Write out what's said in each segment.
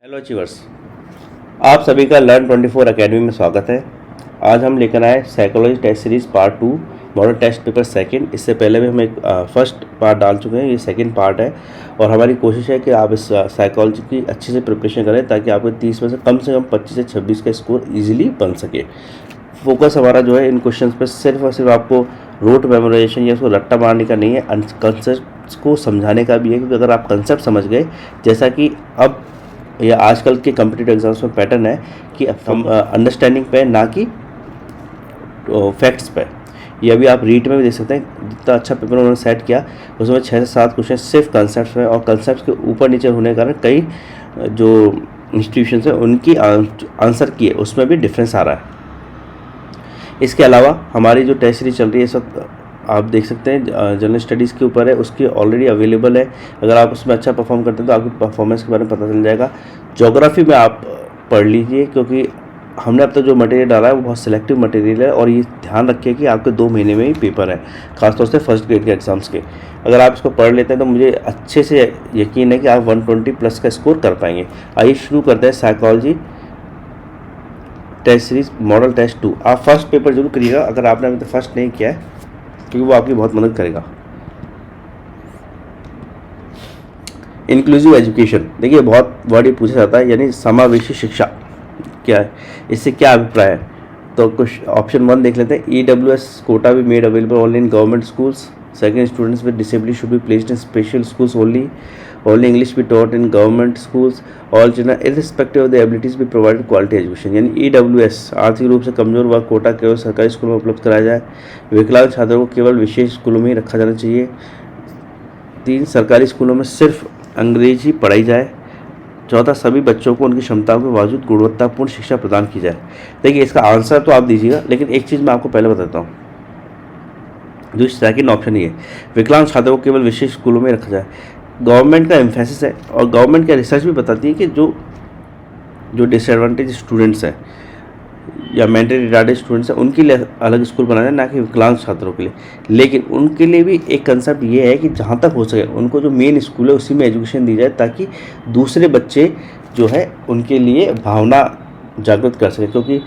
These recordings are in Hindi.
हेलो अचीवर्स, आप सभी का लर्न 24 अकेडमी में स्वागत है। आज हम लेकर आए psychology test series part 2 model test paper second. इससे पहले भी हम एक फर्स्ट पार्ट डाल चुके हैं, ये सेकंड पार्ट है और हमारी कोशिश है कि आप इस साइकोलॉजी की अच्छे से प्रिपरेशन करें ताकि आपको 30 में से कम 25 से 26 का स्कोर ईजिली बन सके। फोकस हमारा जो है इन क्वेश्चन पर सिर्फ और सिर्फ आपको रोट मेमोराइजेशन या उसको रट्टा मारने का नहीं है, कंसेप्ट को समझाने का भी है। क्योंकि अगर आप कंसेप्ट समझ गए, जैसा कि अब या आजकल के कम्पिटिटिव एग्जाम्स में पैटर्न है कि हम अंडरस्टैंडिंग पे ना कि फैक्ट्स पे। ये अभी आप रीट में भी देख सकते हैं, जितना अच्छा पेपर उन्होंने सेट किया उसमें 6 से 7 क्वेश्चन सिर्फ कंसेप्ट में, और कंसेप्ट के ऊपर नीचे होने के कारण कई जो इंस्टीट्यूशन है उनकी आंसर किए उसमें भी डिफरेंस आ रहा है। इसके अलावा हमारी जो टेस्ट सीरीज चल रही है इस वक्त आप देख सकते हैं जनरल स्टडीज़ के ऊपर है, उसकी ऑलरेडी अवेलेबल है। अगर आप उसमें अच्छा परफॉर्म करते हैं तो आपकी परफॉर्मेंस के बारे में पता चल जाएगा। ज्योग्राफी में आप पढ़ लीजिए, क्योंकि हमने अब तक जो मटेरियल डाला है वो बहुत सिलेक्टिव मटेरियल है, और ये ध्यान रखिए कि आपके 2 महीने में ही पेपर है, खासतौर से फर्स्ट ग्रेड के एग्ज़ाम्स के। अगर आप इसको पढ़ लेते हैं तो मुझे अच्छे से यकीन है कि आप 120+ का स्कोर कर पाएंगे। आइए शुरू करते हैं psychology test series model test 2। आप फर्स्ट पेपर जरूर करिएगा अगर आपने अभी तक फर्स्ट नहीं किया है, क्योंकि वो आपकी बहुत मदद करेगा। इंक्लूसिव एजुकेशन, देखिए बहुत वर्ड ये पूछा जाता है, यानी समावेशी शिक्षा क्या है, इससे क्या अभिप्राय है। तो कुछ ऑप्शन 1 देख लेते हैं। EWS कोटा भी made available only in government schools. Second, students with disability should be placed in special schools only English be taught in government schools. All children irrespective of the abilities be provided quality education. यानी EWS आर्थिक रूप से कमजोर वर्ग कोटा केवल सरकारी स्कूलों में उपलब्ध कराया जाए। विकलांग छात्रों को केवल विशेष स्कूलों में ही रखा जाना चाहिए। 3, सरकारी स्कूलों में सिर्फ अंग्रेजी पढ़ाई जाए। 4, सभी बच्चों को उनकी क्षमताओं के बावजूद गुणवत्तापूर्ण शिक्षा प्रदान की जाए। देखिए इसका आंसर तो आप दीजिएगा, लेकिन एक चीज़ मैं आपको पहले बताता हूँ। जो सेकंड ऑप्शन ही है, विकलांग छात्रों को केवल विशेष स्कूलों में रखा जाए, गवर्नमेंट का एम्फेसिस है, और गवर्नमेंट का रिसर्च भी बताती है कि जो डिसएडवांटेज स्टूडेंट्स हैं या मेंटली रिटार्डेड स्टूडेंट्स हैं उनके लिए अलग स्कूल बनाना है, ना कि विकलांग छात्रों के लिए। लेकिन उनके लिए भी एक कंसेप्ट ये है कि जहाँ तक हो सके उनको जो मेन स्कूल है उसी में एजुकेशन दी जाए, ताकि दूसरे बच्चे जो है उनके लिए भावना जागृत कर सकें। क्योंकि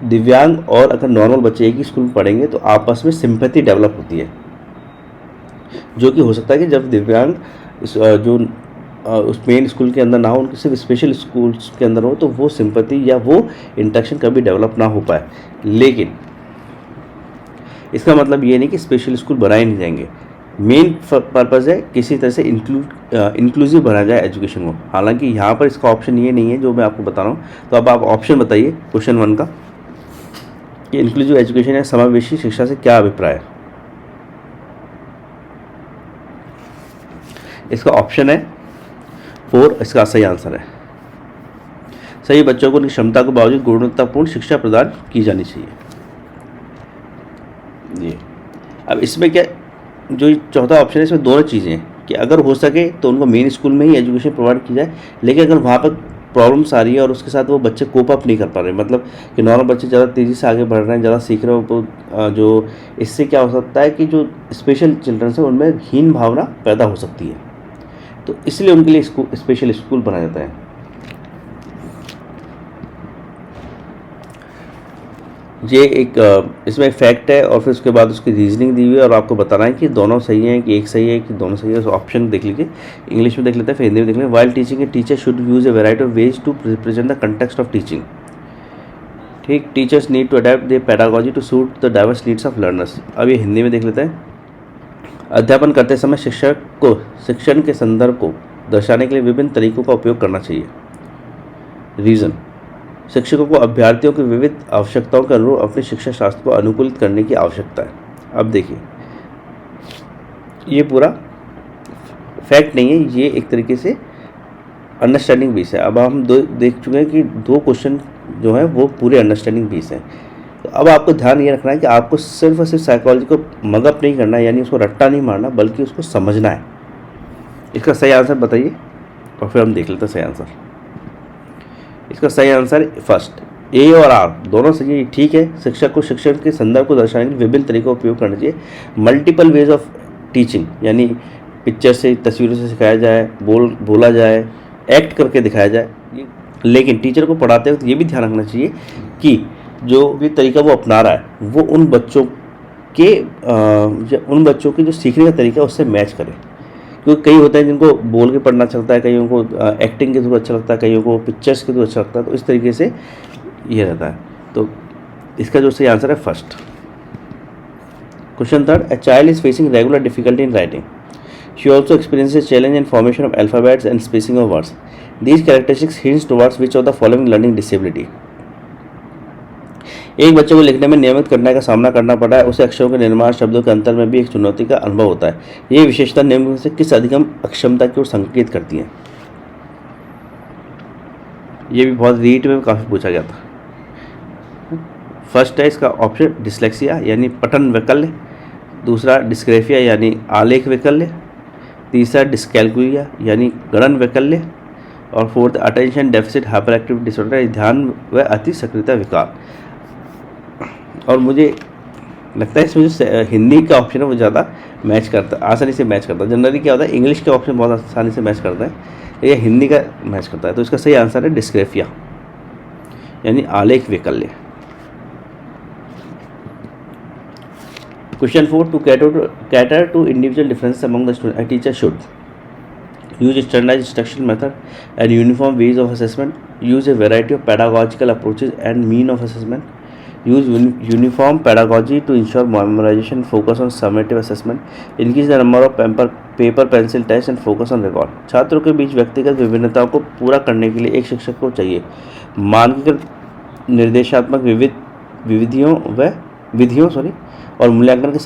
दिव्यांग और अगर नॉर्मल बच्चे एक ही स्कूल में पढ़ेंगे तो आपस में सिंपैथी डेवलप होती है, जो कि हो सकता है कि जब दिव्यांग उस मेन स्कूल के अंदर ना हो, उनके सिर्फ स्पेशल स्कूल्स के अंदर हो, तो वो सिंपैथी या वो इंटरेक्शन कभी डेवलप ना हो पाए। लेकिन इसका मतलब ये नहीं कि स्पेशल स्कूल बनाए नहीं जाएंगे। मेन पर्पज़ है किसी तरह से इंक्लूसिव बनाया जाए एजुकेशन को। हालांकि यहाँ पर इसका ऑप्शन ये नहीं है जो मैं आपको बता रहा हूँ। तो अब आप ऑप्शन बताइए क्वेश्चन 1 का कि इंक्लूसिव एजुकेशन या समावेशी शिक्षा से क्या अभिप्राय है। इसका ऑप्शन है 4, इसका सही आंसर है। सही बच्चों को उनकी क्षमता के बावजूद गुणवत्तापूर्ण शिक्षा प्रदान की जानी चाहिए। ये अब इसमें क्या, जो चौथा ऑप्शन है इसमें दोनों चीज़ें हैं कि अगर हो सके तो उनको मेन स्कूल में ही एजुकेशन प्रोवाइड की जाए, लेकिन अगर वहाँ पर प्रॉब्लम्स आ रही है और उसके साथ वो बच्चे कोप अप नहीं कर पा रहे, मतलब कि नॉर्मल बच्चे ज़्यादा तेज़ी से आगे बढ़ रहे हैं, ज़्यादा सीख रहे हो, तो जो इससे क्या हो सकता है कि जो स्पेशल चिल्ड्रंस हैं उनमें हीन भावना पैदा हो सकती है, तो इसलिए उनके लिए स्पेशल स्कूल बनाया जाता है। ये एक इसमें एक फैक्ट है और फिर उसके बाद उसकी रीजनिंग दी हुई है, और आपको बताना है कि दोनों सही हैं कि एक सही है कि दोनों सही है। तो ऑप्शन देख लीजिए, इंग्लिश में देख लेते हैं फिर हिंदी में देख लेंगे। While teaching a teacher should use a variety of ways to represent the context of teaching. ठीक, teachers need to adapt their pedagogy to suit the diverse needs of learners. अब ये हिंदी में देख लेते हैं। अध्यापन करते समय शिक्षक को शिक्षण के संदर्भ को दर्शाने के लिए विभिन्न तरीकों का उपयोग करना चाहिए। रीज़न, शिक्षकों को अभ्यर्थियों की विविध आवश्यकताओं के अनुरूप अपने शिक्षा शास्त्र को अनुकूलित करने की आवश्यकता है। अब देखिए ये पूरा फैक्ट नहीं है, ये एक तरीके से अंडरस्टैंडिंग बेस है। अब हम देख चुके हैं कि 2 क्वेश्चन जो है वो पूरे अंडरस्टैंडिंग बेस हैं। तो अब आपको ध्यान ये रखना है कि आपको सिर्फ और सिर्फ साइकोलॉजी को मगअप नहीं करना है, यानी उसको रट्टा नहीं मारना, बल्कि उसको समझना है। इसका सही आंसर बताइए और फिर हम देख लेते हैं सही आंसर। इसका सही आंसर फर्स्ट, ए और आर दोनों सही है। ठीक है, शिक्षक को शिक्षण के संदर्भ को दर्शाने के लिए विभिन्न तरीकों का उपयोग करना चाहिए। मल्टीपल वेज ऑफ टीचिंग, यानी पिक्चर से, तस्वीरों से सिखाया जाए, बोला जाए, एक्ट करके दिखाया जाए। लेकिन टीचर को पढ़ाते वक्त ये भी ध्यान रखना चाहिए कि जो भी तरीका वो अपना रहा है वो उन बच्चों के जो सीखने का तरीका है उससे मैच करे। क्योंकि कई होते हैं जिनको बोल के पढ़ना चलता है, कईयों को एक्टिंग के थ्रू अच्छा लगता है, कईयों को पिक्चर्स के थ्रू अच्छा लगता है, तो इस तरीके से ये रहता है। तो इसका जो सही आंसर है first. Question third, a child is facing regular difficulty in writing. She also experiences challenge in formation of alphabets and spacing of words. These characteristics hints towards which of the following learning disability. एक बच्चे को लिखने में नियमित कठिनाई का सामना करना पड़ा है, उसे अक्षरों के निर्माण, शब्दों के अंतर में भी एक चुनौती का अनुभव होता है। ये विशेषता निम्न में से किस अधिगम अक्षमता की ओर संकेत करती है? ये भी बहुत रीट में काफ़ी पूछा गया था। फर्स्ट है इसका ऑप्शन डिस्लेक्सिया यानी पठन वैकल्य, दूसरा डिस्ग्रेफिया यानी आलेख वैकल्य, तीसरा डिस्कैल्कुलिया यानी गणन वैकल्य, और fourth attention deficit hyper activity disorder ध्यान व अति सक्रियता विकार। और मुझे लगता है इसमें जो हिंदी का ऑप्शन है वो ज़्यादा मैच करता है, आसानी से मैच करता है। जनरली क्या होता है इंग्लिश के ऑप्शन बहुत आसानी से मैच करता है, ये हिंदी का मैच करता है। तो इसका सही आंसर है डिस्ग्रेफिया यानी आलेख वैकल्य। Question 4, to cater to individual differences among the students, a teacher should use standardized instruction method and uniform ways of assessment, use a variety of pedagogical approaches and mean of assessment, use uniform pedagogy to ensure memorization, focus on summative assessment, increase the number of paper pencil tests and focus on record. छात्रों के बीच व्यक्तिगत विभिन्नताओं को पूरा करने के लिए एक शिक्षक को चाहिए मानकीकृत निर्देशात्मक विधियों और मूल्यांकन के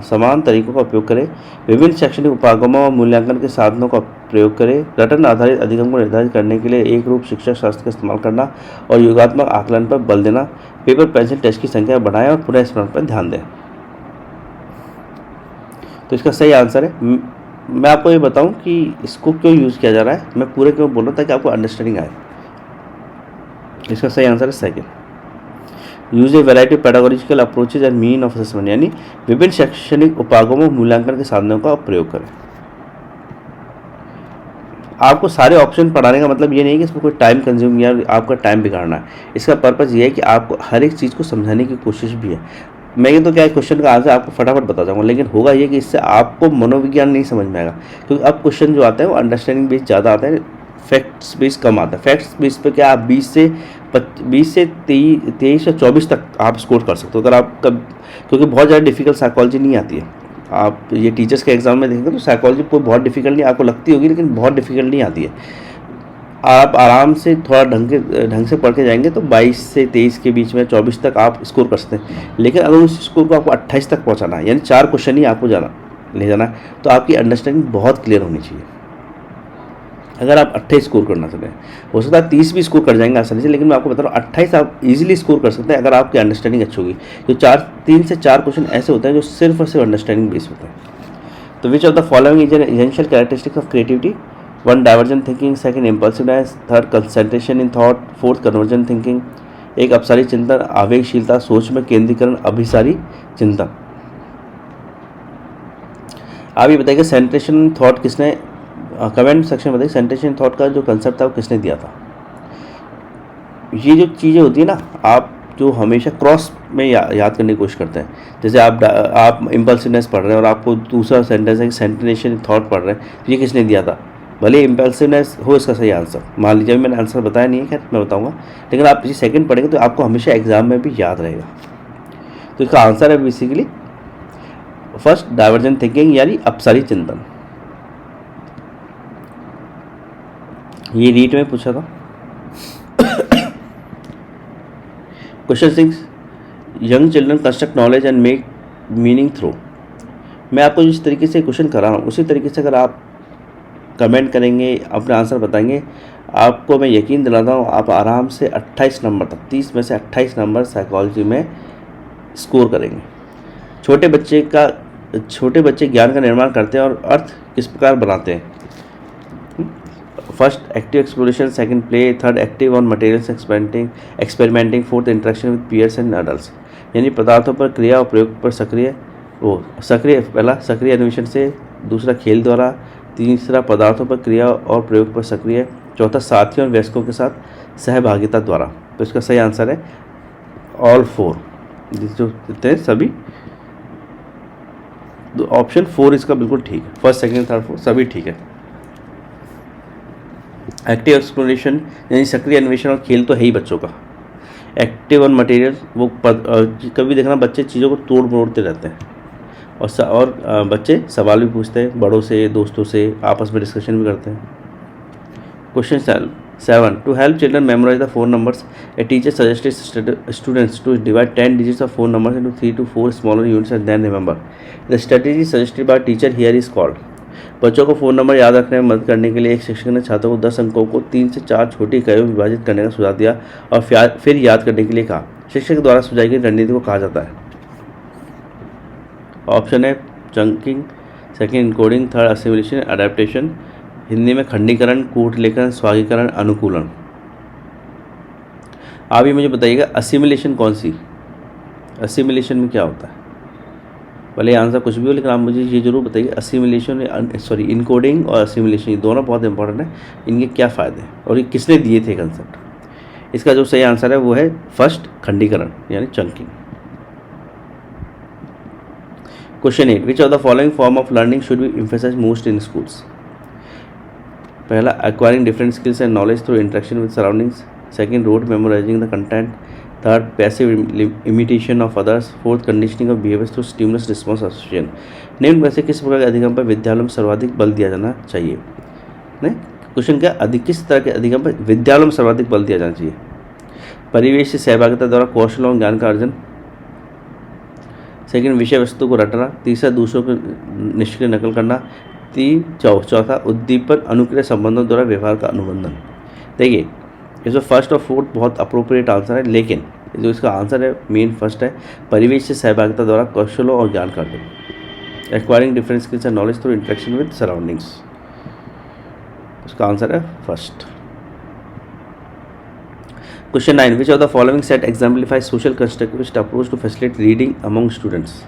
समान तरीकों का उपयोग करें, विभिन्न शैक्षणिक उपागमों और मूल्यांकन के साधनों का प्रयोग करें, रटन आधारित अधिगम को निर्धारित करने के लिए एक रूप शिक्षक शास्त्र का इस्तेमाल करना और योगात्मक आकलन पर बल देना, पेपर पेंसिल टेस्ट की संख्या बढ़ाएं और पुनः स्मरण पर ध्यान दें। तो इसका सही आंसर है, मैं आपको ये बताऊं कि इसको क्यों यूज़ किया जा रहा है, मैं पूरे क्यों बोल रहा हूँ ताकि आपको अंडरस्टैंडिंग आए। इसका सही आंसर है second, use a variety of pedagogical approaches and mean of assessment यानी विभिन्न शैक्षणिक उपागमों मूल्यांकन के साधनों का प्रयोग करें। आपको सारे ऑप्शन पढ़ाने का मतलब ये नहीं कि इसमें कोई टाइम कंज्यूम या आपका टाइम बिगाड़ना है। इसका पर्पज़ ये है कि आपको हर एक चीज़ को समझाने की कोशिश भी है। मैं ये तो क्या क्वेश्चन का आंसर आपको फटाफट बता जाऊँगा, लेकिन होगा ये कि इससे आपको मनोविज्ञान नहीं समझ में आएगा, क्योंकि अब क्वेश्चन जो आता है वो अंडरस्टैंडिंग बेस ज़्यादा आता है, फैक्ट्स बेस कम आता है। फैक्ट्स बेस पे क्या आप 20 से 23 या 24 तक आप स्कोर कर सकते हो अगर आप क्योंकि बहुत ज़्यादा डिफिकल्ट साइकोलॉजी नहीं आती है। आप ये टीचर्स के एग्जाम में देखेंगे तो साइकोलॉजी कोई बहुत डिफिकल्ट नहीं आपको लगती होगी, लेकिन बहुत डिफिकल्ट नहीं आती है। आप आराम से थोड़ा ढंग से पढ़ के जाएंगे तो 22 से 23 के बीच में 24 तक आप स्कोर कर सकते हैं। लेकिन अगर उस स्कोर को आपको 28 तक पहुँचाना है यानी 4 क्वेश्चन ही आपको ले जाना है, तो आपकी अंडरस्टैंडिंग बहुत क्लियर होनी चाहिए। अगर आप 28 स्कोर करना चाहते हैं, हो सकता है 30 भी स्कोर कर जाएंगे आसानी से, लेकिन मैं आपको बता रहा हूँ 28 आप इजीली स्कोर कर सकते हैं अगर आपकी अंडरस्टैंडिंग अच्छी होगी। तो 3 से 4 क्वेश्चन ऐसे होते हैं जो सिर्फ और सिर्फ अंडरस्टैंडिंग बेस होते हैं। तो विच of the following is an essential characteristics of creativity? 1 divergent thinking, 2 impulsiveness, 3 concentration in thought, 4 convergent thinking. एक अपसारी चिंतन, आवेगशीलता, सोच में केंद्रीकरण, अभिसारी चिंतन। आप ये बताइए सेंट्रेशन इन थॉट किसने कमेंट सेक्शन में बताइए सेंट्रेशन थॉट का जो कंसेप्ट था वो किसने दिया था। ये जो चीज़ें होती है ना, आप जो हमेशा क्रॉस में याद करने की कोशिश करते हैं, जैसे आप इम्पल्सिवनेस पढ़ रहे हैं और आपको दूसरा सेंटेंस है कि सेंट्रेशन थॉट पढ़ रहे हैं, तो ये किसने दिया था? भले इम्पल्सिवनेस हो इसका सही आंसर, मान लीजिए मैंने आंसर बताया नहीं है, खैर मैं बताऊँगा, लेकिन आप इसी सेकेंड पढ़ेंगे तो आपको हमेशा एग्जाम में भी याद रहेगा। तो इसका आंसर है बेसिकली फर्स्ट डाइवर्जेंट थिंकिंग यानी अपसारी चिंतन। ये रीट में पूछा था। Question 6, young children construct knowledge and make meaning through. मैं आपको जिस तरीके से क्वेश्चन करा रहा हूँ उसी तरीके से अगर आप कमेंट करेंगे, अपना आंसर बताएंगे, आपको मैं यकीन दिलाता हूँ आप आराम से 28 नंबर तक, 30 में से 28 नंबर साइकोलॉजी में स्कोर करेंगे। छोटे बच्चे ज्ञान का निर्माण करते हैं और अर्थ किस प्रकार बनाते हैं? First active exploration, second play, third active on materials experimenting, fourth interaction with peers and adults यानी पदार्थों पर क्रिया और प्रयोग पर सक्रिय पहला सक्रिय अन्वेषण से, दूसरा खेल द्वारा, तीसरा पदार्थों पर क्रिया और प्रयोग पर सक्रिय। चौथा साथियों और वयस्कों के साथ सहभागिता द्वारा। तो इसका सही आंसर है ऑल 4, जो जितने सभी। ऑप्शन 4 इसका बिल्कुल ठीक है। फर्स्ट, सेकंड, थर्ड, फोर्थ सभी ठीक है। एक्टिव एक्सप्लोरेशन यानी सक्रिय अन्वेषण और खेल तो है ही बच्चों का। एक्टिव ऑन मटेरियल, वो कभी देखना बच्चे चीज़ों को तोड़ मोड़ते रहते हैं और बच्चे सवाल भी पूछते हैं बड़ों से, दोस्तों से, आपस में डिस्कशन भी करते हैं। Question 7, to help children memorize the 4 numbers, a teacher suggested students to divide 10 digits of 4 numbers into 3 to 4 smaller units and then remember. The strategy suggested by teacher here is called. बच्चों को 4 नंबर याद रखने में मदद करने के लिए एक शिक्षक ने छात्रों को 10 अंकों को 3 से 4 छोटी इकाइयों में विभाजित करने का सुझाव दिया और फिर याद करने के लिए कहा। शिक्षक द्वारा सुझाई गई रणनीति को कहा जाता है। ऑप्शन है chunking, second encoding, third assimilation, adaptation. Hindi में खंडीकरण, कूटलेखन, स्वागीकरण, अनुकूलन। आप ये मुझे बताइएगा असिमिलेशन कौन सी, असिमिलेशन में क्या होता है? भले आंसर कुछ भी हो, लेकिन आप मुझे ये जरूर बताइए असिमिलेशन इनकोडिंग और असिमिलेशन ये दोनों बहुत इंपॉर्टेंट है। इनके क्या फ़ायदे हैं और ये किसने दिए थे कंसेप्ट? इसका जो सही आंसर है वो है फर्स्ट, खंडीकरण यानी chunking. Question 8, which of the following form of learning should be emphasised most in schools? पहला, acquiring different skills and knowledge through interaction with surroundings. Second, rote memorising the content. Third, passive imitation of others. Fourth, conditioning of behaviours through stimulus response association. निम्न में से किस प्रकार के अधिगम पर विद्यालयों में सर्वाधिक बल दिया जाना चाहिए? नहीं, क्वेश्चन क्या, किस तरह के अधिगम पर विद्यालयों में सर्वाधिक बल दिया जाना चाहिए? परिवेश से सहभागिता द्वारा कौशल और ज्ञान का अर्जन। सेकंड, विषय वस्तु को रटना। तीसरा, दूसरों को निष्क्रिय नकल करना। चौथा, उद्दीपन अनुक्रिया संबंधों द्वारा व्यवहार का अनुबंधन। देखिए इसमें फर्स्ट और फोर्थ बहुत अप्रोप्रिएट आंसर है, लेकिन जो इसका आंसर है मेन फर्स्ट है, परिवेश से सहभागिता द्वारा कौशलों और ज्ञान का अर्जन। Acquiring different skills and knowledge through interaction with surroundings, उसका आंसर है first. Question 9, which of the following set exemplify social constructivist approach to facilitate reading among students?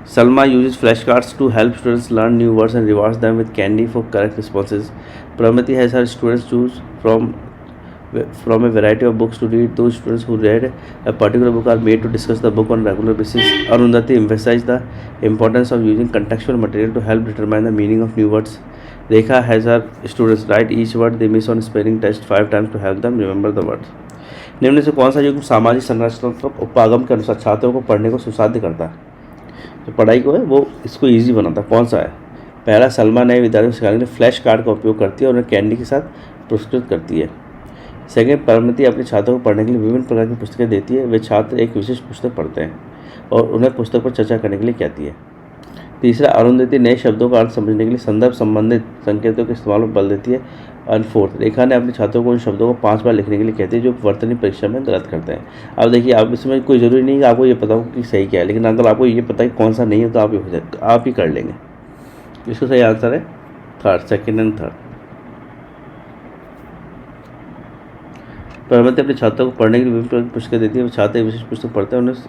Salma uses flashcards to help students learn new words and rewards them with candy for correct responses. Pramati has her students choose from a variety of books to read. Those students who read a particular book are made to discuss the book on a regular basis. Arundhati emphasizes the importance of using contextual material to help determine the meaning of new words. Rekha has her students write each word they miss on spelling test 5 times to help them remember the words. निम्न से कौन सा युग सामाजिक संरचनात्मक उपागम के अनुसार छात्रों को पढ़ने को सुसाध्य करता है, जो पढ़ाई को है वो इसको इजी बनाता है? कौन सा है? पहला, सलमा नए विद्यार्थियों को सिखाने के लिए फ्लैश कार्ड का उपयोग करती है और उन्हें कैंडी के साथ पुरस्कृत करती है। सेकंड, परमति अपने छात्रों को पढ़ने के लिए विभिन्न प्रकार की पुस्तकें देती है। वे छात्र एक विशेष पुस्तक पढ़ते हैं और उन्हें पुस्तक पर चर्चा करने के लिए कहती है। तीसरा, अरुंधति नए शब्दों का अर्थ समझने के लिए संदर्भ संबंधित संकेतों के इस्तेमाल पर बल देती है। और फोर्थ, रेखा ने अपने छात्रों को उन शब्दों को 5 बार लिखने के लिए कहती है जो वर्तनी परीक्षा में गलत करते हैं। अब देखिए, आप इसमें कोई ज़रूरी नहीं कि आपको ये पता हो कि सही क्या है, लेकिन अगर आपको ये पता है कौन सा नहीं है तो आप ही कर लेंगे। इसका सही आंसर है थर्ड, सेकेंड एंड थर्ड। परमति अपने छात्रों को पढ़ने के लिए विभिन्न पुस्तकें देती है। छात्र एक विशेष पुस्तक पढ़ते हैं, उन्हें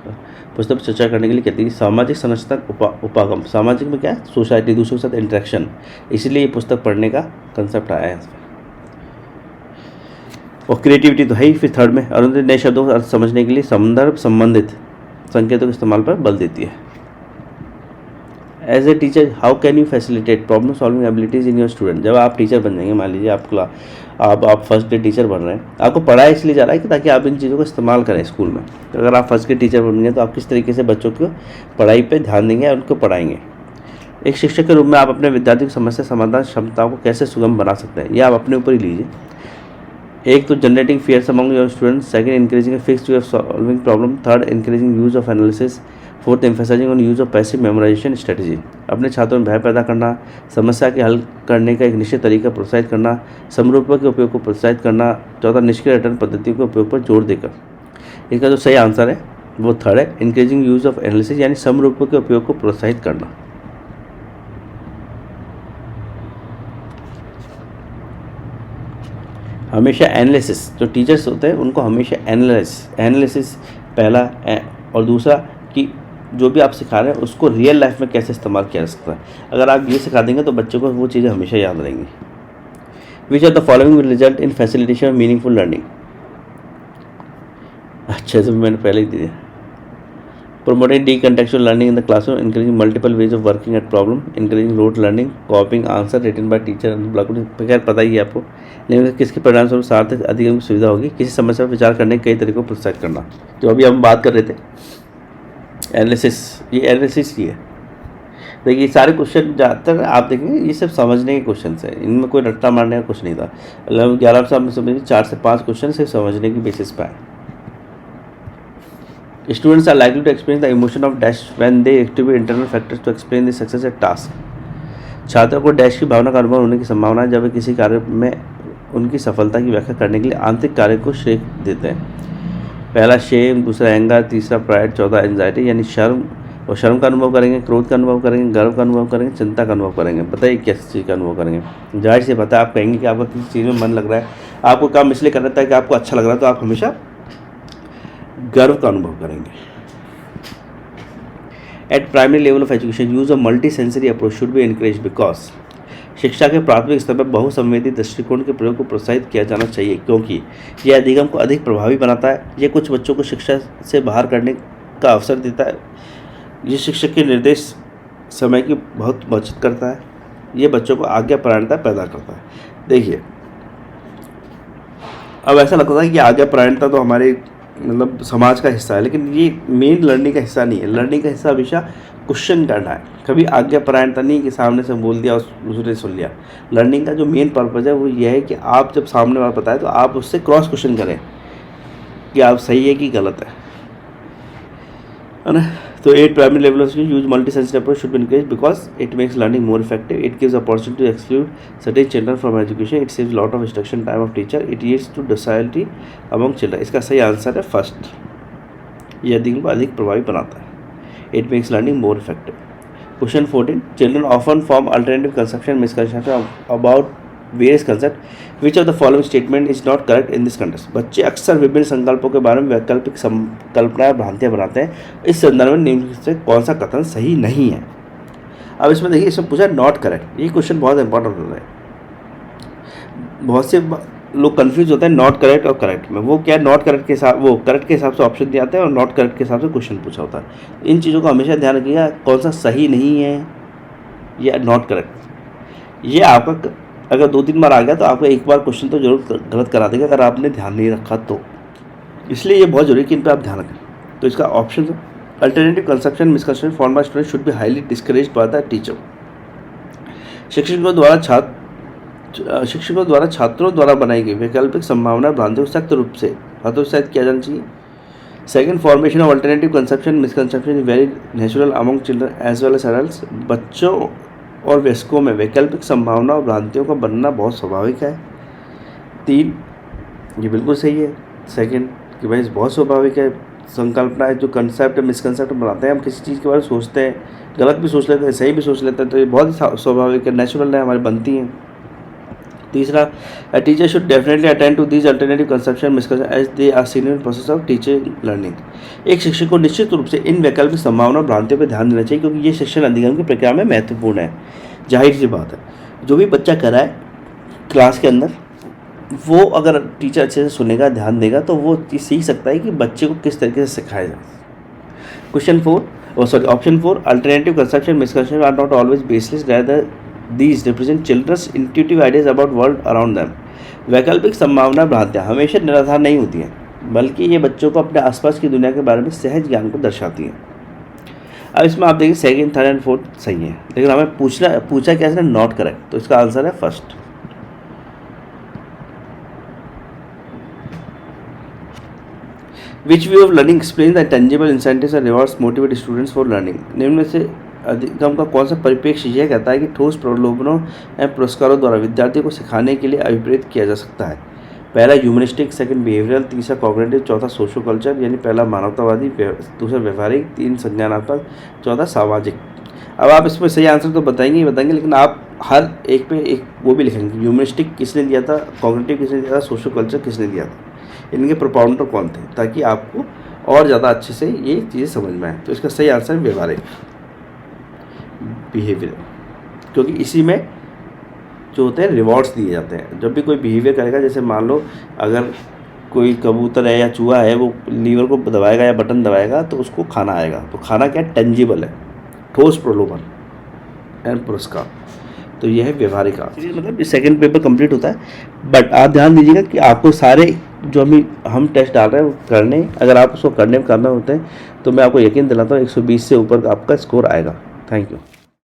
पुस्तक पर चर्चा करने के लिए कहती है। सामाजिक संरचना उपागम, सामाजिक में क्या है? सोसाइटी, दूसरों के साथ इंटरेक्शन, इसलिए ये पुस्तक पढ़ने का कंसेप्ट आया है। और क्रिएटिविटी तो है ही। फिर थर्ड में अरुंधति नए शब्दों का अर्थ समझने के लिए संदर्भ संबंधित संकेतों के इस्तेमाल पर बल देती है। As a teacher how can you facilitate problem solving abilities in your student? जब आप टीचर बन जाएंगे, मान लीजिए आप फर्स्ट ग्रेड टीचर बन रहे हैं, आपको पढ़ाया इसलिए जा रहा है कि ताकि आप इन चीज़ों को इस्तेमाल करें स्कूल में। तो अगर आप फर्स्ट ग्रेड टीचर बन गए तो आप किस तरीके से बच्चों को पढ़ाई पर ध्यान देंगे और उनको पढ़ाएंगे। एक शिक्षक के रूप में आप अपने विद्यार्थी की समस्या समाधान क्षमताओं को कैसे सुगम बना सकते हैं, ये आप अपने ऊपर ही लीजिए। एक तो generating fears among your students, second encouraging a fixed way of solving problem, third encouraging use of analysis, fourth emphasizing on use of passive memorization strategy. अपने छात्रों में भय पैदा करना, समस्या के हल करने का एक निश्चित तरीका प्रोत्साहित करना, समरूपक के उपयोग को प्रोत्साहित करना, चौथा निष्क्रिय रिटर्न पद्धतियों के उपयोग पर जोर देकर। इसका जो सही आंसर है वो थर्ड है, इंकरेजिंग यूज ऑफ एनालिसिस यानी समरूपक के उपयोग को प्रोत्साहित करना। हमेशा एनालिसिस, जो टीचर्स होते हैं उनको हमेशा एनालिसिस पहला और दूसरा कि जो भी आप सिखा रहे हैं उसको रियल लाइफ में कैसे इस्तेमाल किया जा सकता है। अगर आप ये सिखा देंगे तो बच्चों को वो चीज़ें हमेशा याद रहेंगी। विच of the following will result in facilitation of meaningful learning. अच्छा, तो मैंने पहले ही दिया। Promoting decontextual learning in the classroom, encouraging multiple ways of working at problem, encouraging rote learning, copying answer written by teacher and blackboard। खैर पता ही है आपको, लेकिन किसके परिणाम स्वरूप सार्थक अधिगम की सुविधा होगी। किसी समस्या पर विचार करने के कई तरीकों को प्रोत्साहित करना, जो अभी हम बात कर रहे थे एनालिसिस। ये एनालिसिस ही है। देखिए सारे क्वेश्चन ज़्यादातर आप देखेंगे ये सब समझने के क्वेश्चन है, इनमें कोई रट्टा मारने का कुछ नहीं था। 11 से आप समझिए 4 से 5 क्वेश्चन सिर्फ समझने की बेसिस पर है। Students are likely to experience the emotion of dash when they attribute internal factors to explain the success at task। छात्रों को डैश की भावना का अनुभव होने की संभावना है जब वे किसी कार्य में उनकी सफलता की व्याख्या करने के लिए आंतरिक कार्य को श्रेय देते हैं। पहला शेम, दूसरा एंगर, तीसरा प्राइड, चौथा एंजाइटी यानी शर्म। और शर्म का अनुभव करेंगे, क्रोध का अनुभव करेंगे, गर्व का अनुभव करेंगे, चिंता का अनुभव करेंगे। बताइए किस चीज़ का अनुभव करेंगे। जाहिर से पता है, आप कहेंगे कि आपका किसी चीज़ में मन लग रहा है, आपको काम इसलिए करना था कि आपको अच्छा लग रहा है, तो आप हमेशा गर्व का अनुभव करेंगे। Eight primary level of education use a multi sensory approach should be encourage because शिक्षा के प्राथमिक स्तर पर बहुसंवेदी दृष्टिकोण के प्रयोग को प्रोत्साहित किया जाना चाहिए, क्योंकि यह अधिगम को अधिक प्रभावी बनाता है। यह कुछ बच्चों को शिक्षा से बाहर करने का अवसर देता है। यह शिक्षक के निर्देश समय की बहुत बचत करता है। यह बच्चों को आज्ञापरायणता पैदा करता है। देखिए अब ऐसा लगता है कि आज्ञापरायणता तो हमारे मतलब समाज का हिस्सा है, लेकिन ये मेन लर्निंग का हिस्सा नहीं है। लर्निंग का हिस्सा हमेशा क्वेश्चन करना है। कभी आज्ञापरायणता नहीं कि सामने से बोल दिया और दूसरे सुन लिया। लर्निंग का जो मेन पर्पज़ है वो ये है कि आप जब सामने वाला बताए तो आप उससे क्रॉस क्वेश्चन करें कि आप सही है कि गलत है ना। तो 8 primary level of use multi sensory approach should be encourage because it makes learning more effective. It gives opportunity to exclude certain children from education. It saves lot of instruction time of teacher. It leads to docility among children. इसका सही आंसर है फर्स्ट, यह अधिगम को अधिक प्रभावी बनाता है। It makes learning more effective. Question 14, children often form alternative conception misconception about various concept. Which of the following statement is not correct in this context. बच्चे अक्सर विभिन्न संकल्पों के बारे में वैकल्पिक कल्पनाएं भ्रांतियां बनाते हैं। इस संदर्भ में निम्न से कौन सा कथन सही नहीं है। अब इसमें देखिए, इसमें पूछा नॉट करेक्ट। ये क्वेश्चन बहुत इंपॉर्टेंट होता है। बहुत से लोग कंफ्यूज होते हैं नॉट करेक्ट और करेक्ट में। वो क्या, नॉट करेक्ट के हिसाब, वो करेक्ट के हिसाब से ऑप्शन दिए जाते हैं और नॉट करेक्ट के हिसाब से क्वेश्चन पूछा होता है। इन चीज़ों को हमेशा ध्यान रखिएगा, कौन सा सही नहीं है या नॉट करेक्ट। ये आपका अगर 2-3 बार आ गया तो आपको एक बार क्वेश्चन तो जरूर गलत करा देगा अगर आपने ध्यान नहीं रखा तो। इसलिए ये बहुत जरूरी है कि इन पर आप ध्यान रखें। तो इसका option alternative conception misconception form by student should be highly discouraged by the teacher. शिक्षकों द्वारा छात्रों द्वारा बनाई गई वैकल्पिक संभावना भ्रांतियों को सख्त रूप से हतोत्साहित किया जाना चाहिए। Second, formation of alternative conception misconception is very natural among children as well as adults. बच्चों और वयस्कों में वैकल्पिक संभावना और भ्रांतियों का बनना बहुत स्वाभाविक है। 3, ये बिल्कुल सही है। सेकंड कि भाई बहुत स्वाभाविक है। संकल्पना जो कंसेप्ट मिसकंसेप्ट बनाते हैं, हम किसी चीज़ के बारे में सोचते हैं, गलत भी सोच लेते हैं, सही भी सोच लेते हैं, तो ये बहुत ही स्वाभाविक है, नेचुरल है, हमारी बनती हैं। तीसरा, a teacher should definitely attend to these alternative conception misconception as they are significant process of teaching learning। एक शिक्षक को निश्चित रूप से इन वैकल्पिक संभावना और भ्रांतियों पर ध्यान देना चाहिए, क्योंकि ये शिक्षण अधिगम की प्रक्रिया में महत्वपूर्ण है। जाहिर सी बात है, जो भी बच्चा कर रहा है क्लास के अंदर, वो अगर टीचर अच्छे से सुनेगा, ध्यान देगा, तो वो चीज़ सीख सकता है कि बच्चे को किस तरीके से सिखाया जाए। Option 4, alternative conception misconception are not always baseless, rather These represent children's intuitive ideas about world around them। वैकल्पिक संभावना भ्रांतियाँ हमेशा निराधार नहीं होती हैं, बल्कि ये बच्चों को अपने आसपास की दुनिया के बारे में सहज ज्ञान को दर्शाती हैं। अब इसमें आप देखिए सेकंड, थर्ड एंड फोर्थ सही है, लेकिन हमें पूछा क्या है, नॉट करेक्ट। तो इसका आंसर है first. Which view of learning explain the tangible incentives and rewards motivate students for learning. निम्न में से अधिगम का कौन सा परिप्रेक्ष्य यह कहता है कि ठोस प्रलोभनों एवं पुरस्कारों द्वारा विद्यार्थियों को सिखाने के लिए अभिप्रेरित किया जा सकता है। पहला ह्यूमनिस्टिक, सेकंड बिहेवियरल, तीसरा कॉग्निटिव, चौथा सोशो कल्चर यानी पहला मानवतावादी, दूसरा व्यवहारिक, 3 संज्ञानात्मक, चौथा सामाजिक। अब आप इसमें सही आंसर तो बताएंगे, लेकिन आप हर एक पे एक वो भी लिखेंगे, ह्यूमनिस्टिक किसने दिया था, कॉग्निटिव किसने दिया था, सोशो कल्चर किसने दिया था, इनके प्रोपाउंडर कौन थे, ताकि आपको और ज़्यादा अच्छे से ये चीज़ें समझ में आए। तो इसका सही आंसर व्यवहारिक बिहेवियर, क्योंकि इसी में जो होते हैं रिवॉर्ड्स दिए जाते हैं। जब भी कोई बिहेवियर करेगा, जैसे मान लो अगर कोई कबूतर है या चूहा है, वो लीवर को दबाएगा या बटन दबाएगा तो उसको खाना आएगा। तो खाना क्या है? टेंजिबल है, ठोस प्रलोभन एंड पुरस्कार। तो यह है व्यवहारिक आंसर। मतलब सेकंड पेपर कंप्लीट होता है, बट आप ध्यान दीजिएगा कि आपको सारे जो हम टेस्ट डाल रहे हैं वो करने, अगर आप उसको करने में कामयाब होते हैं तो मैं आपको यकीन दिलाता हूँ 120 से ऊपर आपका स्कोर आएगा। Thank you.